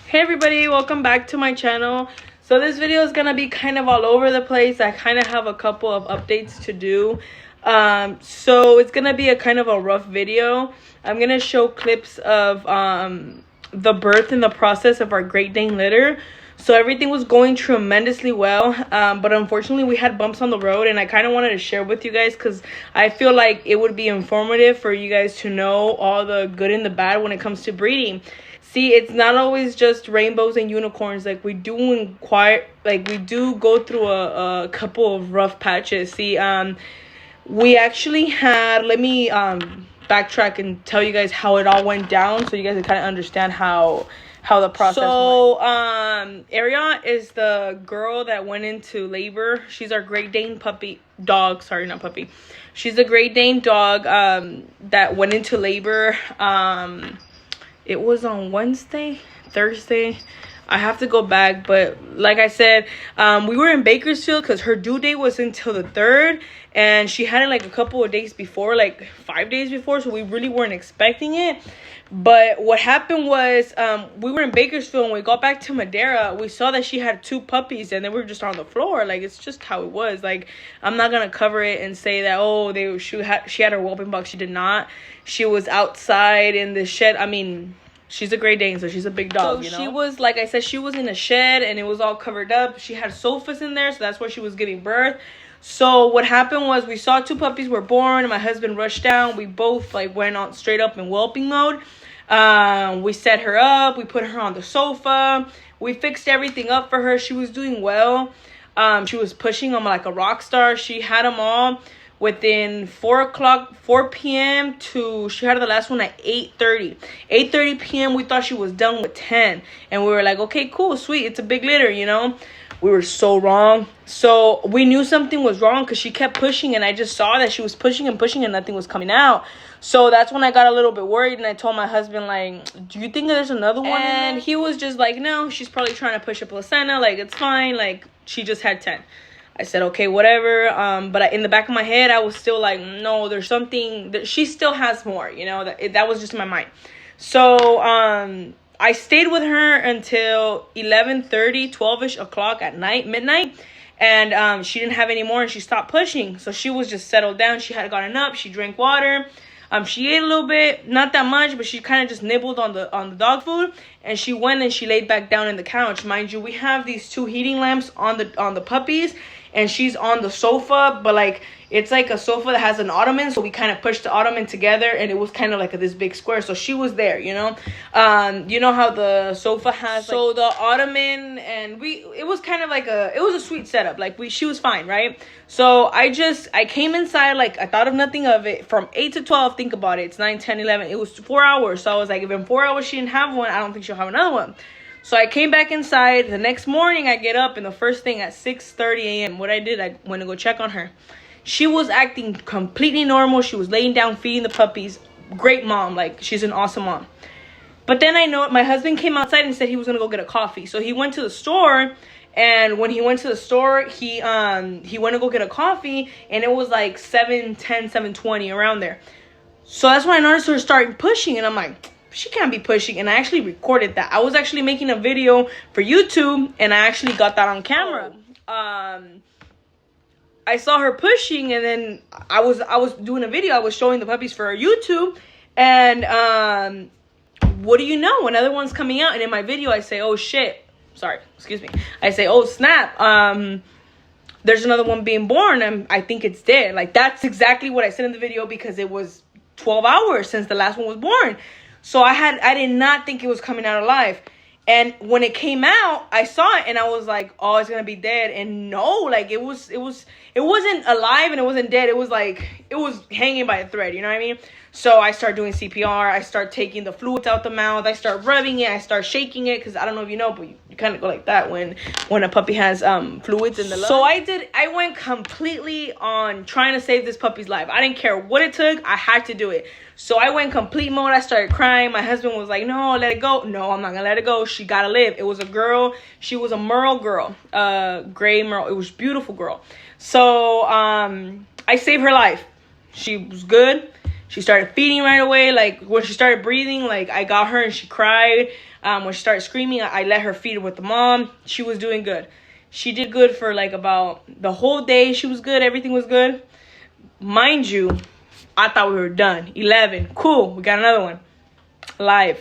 Hey everybody, welcome back to my channel. So this video is gonna be kind of all over the place. I kind of have a couple of updates to do. So it's gonna be a kind of a rough video. I'm gonna show clips of the birth and the process of our Great Dane litter. So everything was going tremendously well, but unfortunately we had bumps on the road, and I kind of wanted to share with you guys because I feel like it would be informative for you guys to know all the good and the bad when it comes to breeding. See, it's not always just rainbows and unicorns. Like we do go through a couple of rough patches. See, we actually had, let me backtrack and tell you guys how it all went down so you guys can kind of understand how the process went. Ariana is the girl that went into labor. She's our Great Dane dog. Sorry, not puppy. She's a Great Dane dog that went into labor. It was on Thursday. I have to go back, but like I said, we were in Bakersfield because her due date was until the 3rd, and she had it like a couple of days before, like 5 days before, so we really weren't expecting it. But what happened was, we were in Bakersfield, and we got back to Madera. We saw that she had 2 puppies, and they were just on the floor. Like, it's just how it was. Like, I'm not gonna cover it and say that, she had her whooping box. She did not. She was outside in the shed. I mean, she's a Great Dane, so she's a big dog, you know? She was, like I said, she was in a shed, and it was all covered up. She had sofas in there, so that's where she was giving birth. So what happened was, we saw 2 puppies were born, and my husband rushed down. We both, like, went on straight up in whelping mode. We set her up. We put her on the sofa. We fixed everything up for her. She was doing well. She was pushing them like a rock star. She had them all within 4 p.m. to, she had the last one at 8:30 p.m. We thought she was done with 10, and we were like, okay, cool, sweet, it's a big litter, you know. We were so wrong. So we knew something was wrong because she kept pushing, and I just saw that she was pushing and pushing and nothing was coming out. So that's when I got a little bit worried, and I told my husband, like, do you think there's another one? And he was just like, no, she's probably trying to push a placenta, like, it's fine, like, she just had 10. I said, okay, whatever. But in the back of my head, I was still like, no, there's something that she still has more, you know. That was just in my mind. So I stayed with her until 11:30, 12ish o'clock at night, midnight. And she didn't have any more, and she stopped pushing. So she was just settled down. She had gotten up. She drank water. She ate a little bit, not that much, but she kind of just nibbled on the dog food, and she went and she laid back down in the couch. Mind you, we have these 2 heating lamps on the puppies, and she's on the sofa, but like it's like a sofa that has an ottoman, so we kind of pushed the ottoman together, and it was kind of like this big square, so she was there, you know. You know how the sofa has, so the ottoman, and it was kind of like it was a sweet setup. Like she was fine, right? So I came inside, like I thought of nothing of it. From 8 to 12, think about it, it's 9, 10, 11, it was 4 hours. So I was like, if in 4 hours she didn't have one, I don't think she'll have another one. So I came back inside. The next morning I get up, and the first thing at 6:30 a.m. what I did, I went to go check on her. She was acting completely normal. She was laying down feeding the puppies. Great mom, like she's an awesome mom. But then I know my husband came outside and said he was gonna go get a coffee. So he went to the store, and when he went to the store, he went to go get a coffee, and it was like 7:10, 7:20 around there. So that's when I noticed her starting pushing, and I'm like, she can't be pushing. And I actually recorded that. I was actually making a video for YouTube, and I actually got that on camera. I saw her pushing, and then I was doing a video. I was showing the puppies for YouTube, and what do you know? Another one's coming out, and in my video I say, oh shit, sorry, excuse me. I say, oh snap, there's another one being born, and I think it's dead. Like that's exactly what I said in the video, because it was 12 hours since the last one was born. So I did not think it was coming out alive. And when it came out, I saw it, and I was like, oh, it's gonna be dead. And no, like it wasn't alive, and it wasn't dead. It was like, it was hanging by a thread, you know what I mean? So I start doing CPR. I start taking the fluids out the mouth. I start rubbing it. I start shaking it, because I don't know if you know, but you kind of go like that when a puppy has fluids in the lungs. So I went completely on trying to save this puppy's life. I didn't care what it took. I had to do it. So I went complete mode. I started crying. My husband was like, no, let it go. No, I'm not gonna let it go. She gotta live. It was a girl. She was a merle girl, gray merle. It was a beautiful girl. So I saved her life. She was good. She started feeding right away. Like, when she started breathing, like, I got her and she cried. When she started screaming, I let her feed with the mom. She was doing good. She did good for, like, about the whole day. She was good. Everything was good. Mind you, I thought we were done. 11. Cool. We got another one. Live.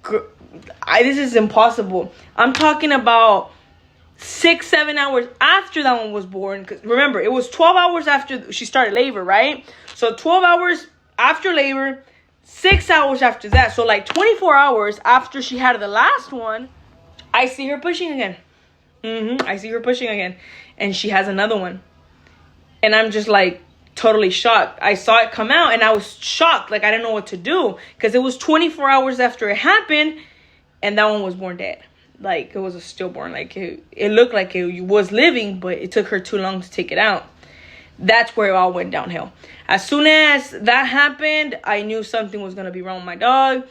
This is impossible. I'm talking about 6-7 hours after that one was born. Because remember, it was 12 hours after she started labor, right? So 12 hours after labor, 6 hours after that. So like 24 hours after she had the last one, I see her pushing again. I see her pushing again. And she has another one. And I'm just like totally shocked. I saw it come out and I was shocked. Like, I didn't know what to do. Because it was 24 hours after it happened. And that one was born dead. Like, it was a stillborn. Like, it looked like it was living, but it took her too long to take it out. That's where it all went downhill. As soon as that happened, I knew something was going to be wrong with my dog.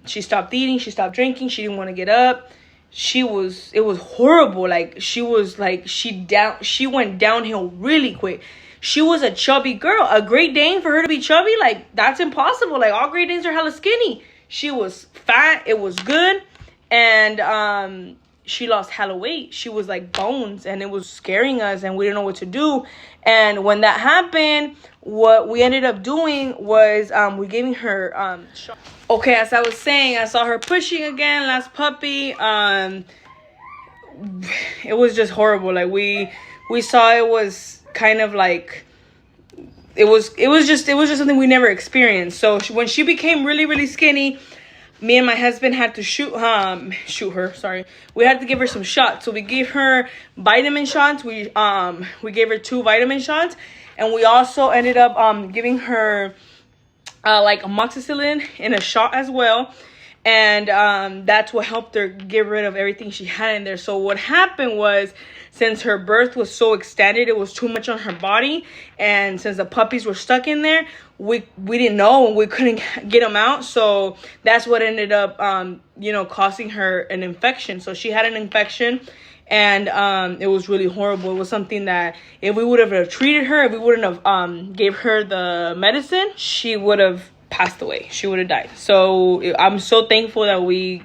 She stopped eating. She stopped drinking. She didn't want to get up. It was horrible. Like, she went downhill really quick. She was a chubby girl. A Great Dane, for her to be chubby, like, that's impossible. Like, all Great Danes are hella skinny. She was fat. It was good. And she lost hella weight. She was like bones, and it was scaring us, and we didn't know what to do. And when that happened, what we ended up doing was we giving her okay, as I was saying, I saw her pushing again, last puppy. It was just horrible. Like, we saw it was kind of like it was just something we never experienced. So when she became really, really skinny, me and my husband had to shoot her. Sorry, we had to give her some shots. So we gave her vitamin shots. We gave her 2 vitamin shots, and we also ended up giving her like amoxicillin in a shot as well. And that's what helped her get rid of everything she had in there. So what happened was, since her birth was so extended, it was too much on her body. And since the puppies were stuck in there, we didn't know, and we couldn't get them out. So that's what ended up, causing her an infection. So she had an infection, and it was really horrible. It was something that if we would have treated her, if we wouldn't have gave her the medicine, she would have passed away. She would have died. So I'm so thankful that we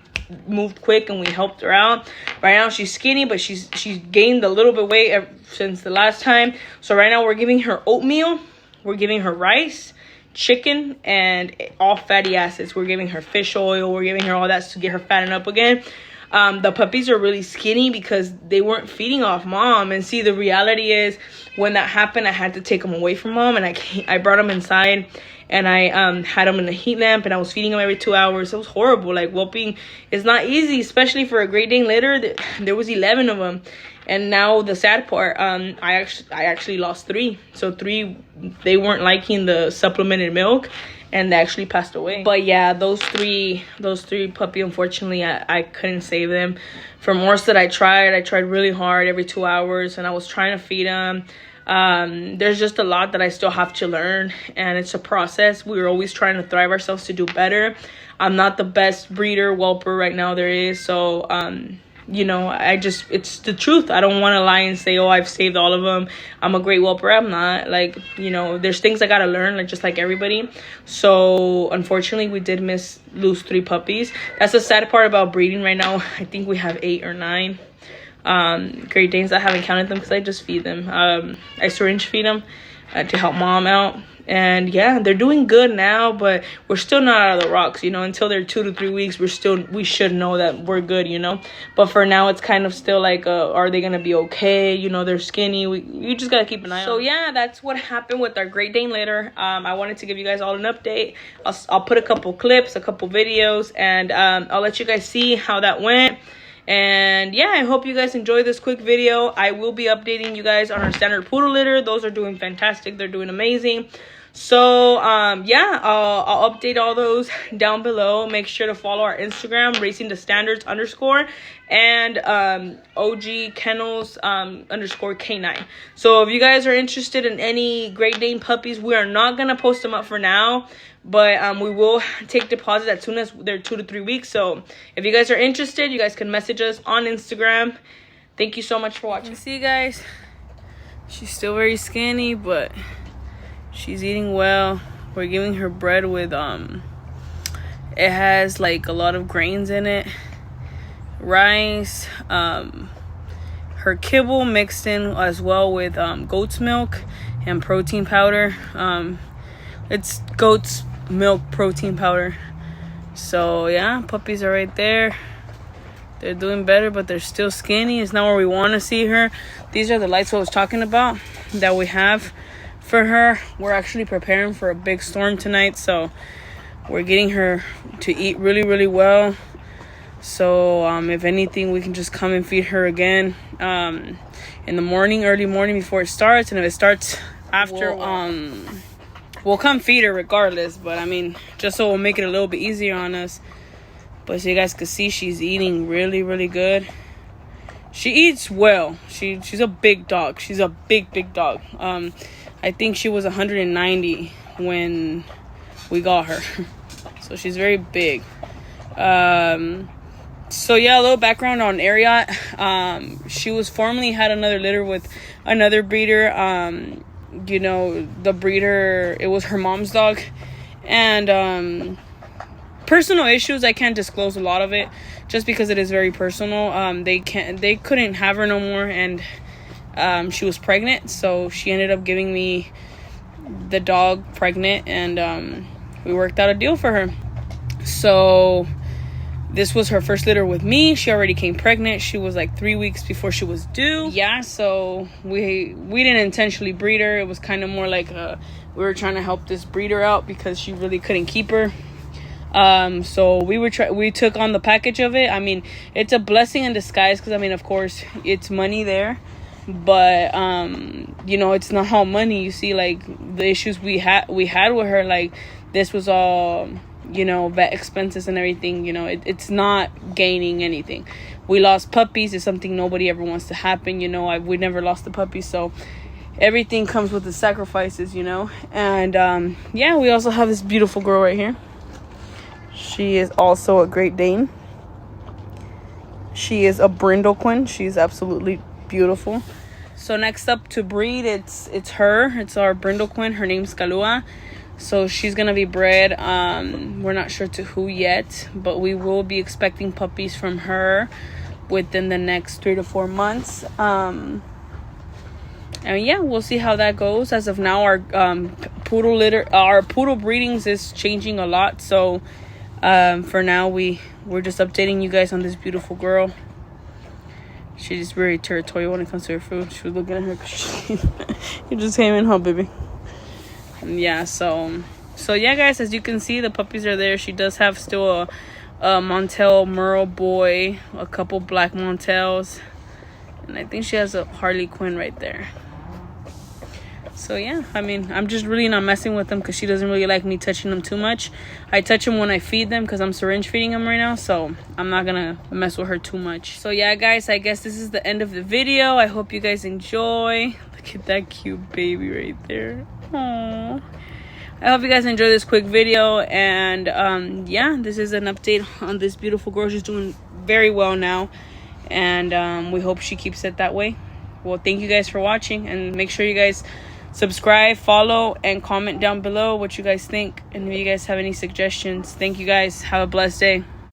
moved quick and we helped her out. Right now she's skinny, but she's gained a little bit of weight since the last time. So right now we're giving her oatmeal, we're giving her rice, chicken, and all fatty acids. We're giving her fish oil, we're giving her all that to get her fattened up again. The puppies are really skinny because they weren't feeding off mom. And see, the reality is, when that happened, I had to take them away from mom, and I brought them inside, and I had them in a heat lamp, and I was feeding them every 2 hours. It was horrible. Like, whooping is not easy, especially for a Great Dane litter. There was 11 of them. And now the sad part, I actually lost 3. So 3, they weren't liking the supplemented milk, and they actually passed away. But yeah, those three puppy, unfortunately, I couldn't save them. For most that I tried really hard every 2 hours, and I was trying to feed them. There's just a lot that I still have to learn, and it's a process. We're always trying to thrive ourselves to do better. I'm not the best breeder whelper right now there is, so it's the truth. I don't want to lie and say, oh, I've saved all of them, I'm a great whelper. I'm not. Like, there's things I gotta learn, like, just like everybody. So unfortunately, we did lose 3 puppies. That's the sad part about breeding right now. I think we have 8 or 9 Great Danes. I haven't counted them because I just feed them. I syringe feed them to help mom out. And yeah, they're doing good now, but we're still not out of the rocks, until they're 2 to 3 weeks. We should know that we're good, but for now it's kind of still like, are they gonna be okay? They're skinny. You just gotta keep an eye on. So yeah, that's what happened with our Great Dane litter. I wanted to give you guys all an update. I'll put a couple clips, a couple videos, and I'll let you guys see how that went. And yeah, I hope you guys enjoyed this quick video. I will be updating you guys on our standard poodle litter. Those are doing fantastic. They're doing amazing. So yeah, I'll update all those down below. Make sure to follow our Instagram, racingthestandards_, and OG Kennels _K9. So if you guys are interested in any Great Dane puppies, we are not gonna post them up for now, but we will take deposits as soon as they're 2 to 3 weeks. So if you guys are interested, you guys can message us on Instagram. Thank you so much for watching. See you guys. She's still very skinny, but She's eating well. We're giving her bread with it has like a lot of grains in it, rice, her kibble mixed in as well with goat's milk and protein powder. It's goat's milk protein powder. So yeah, puppies are right there. They're doing better, but they're still skinny. It's not where we want to see her. These are the lights I was talking about that we have for her. We're actually preparing for a big storm tonight, so we're getting her to eat really, really well. So if anything, we can just come and feed her again in the morning, early morning before it starts. And if it starts after, we'll come feed her regardless. But I mean, just so we'll make it a little bit easier on us. But so you guys can see, she's eating really, really good. She eats well. She's a big dog. She's a big dog. I think she was 190 when we got her. So she's very big. So yeah, a little background on Ariat. She was formerly had another litter with another breeder. You know, the breeder, it was her mom's dog. And personal issues, I can't disclose a lot of it just because it is very personal. They couldn't have her no more, and she was pregnant, so she ended up giving me the dog pregnant, and we worked out a deal for her. So this was her first litter with me. She already came pregnant. She was like 3 weeks before she was due. Yeah, so we didn't intentionally breed her. It was kind of more like we were trying to help this breeder out because she really couldn't keep her. So we took on the package of it. I mean, it's a blessing in disguise because I mean, of course, it's money there, but you know, it's not all money. You see, like the issues we had with her, like this was all, you know, vet expenses and everything. You know, it's not gaining anything. We lost puppies. It's something nobody ever wants to happen. You know, we never lost the puppies, so everything comes with the sacrifices, you know. And yeah, we also have this beautiful girl right here. She is also a Great Dane. She is a Brindlequin. She's absolutely beautiful. So next up to breed, it's her. It's our Brindlequin. Her name's Kalua. So she's gonna be bred. We're not sure to who yet, but we will be expecting puppies from her within the next 3 to 4 months. And yeah, we'll see how that goes. As of now, our poodle breedings is changing a lot. So for now, we're just updating you guys on this beautiful girl. She's very territorial when it comes to her food. She was looking at her because you just came in, huh, baby? Yeah, so yeah, guys, as you can see, the puppies are there. She does have still a Montel Merle boy, a couple black Montels, and I think she has a Harley Quinn right there. So yeah, I mean, I'm just really not messing with them because she doesn't really like me touching them too much. I touch them when I feed them because I'm syringe feeding them right now, so I'm not gonna mess with her too much. So yeah, guys, I guess this is the end of the video. I hope you guys enjoy. Look at that cute baby right there. Aww. I hope you guys enjoy this quick video, and yeah, this is an update on this beautiful girl. She's doing very well now, and we hope she keeps it that way. Well, thank you guys for watching, and make sure you guys subscribe, follow, and comment down below what you guys think, and if you guys have any suggestions. Thank you guys. Have a blessed day.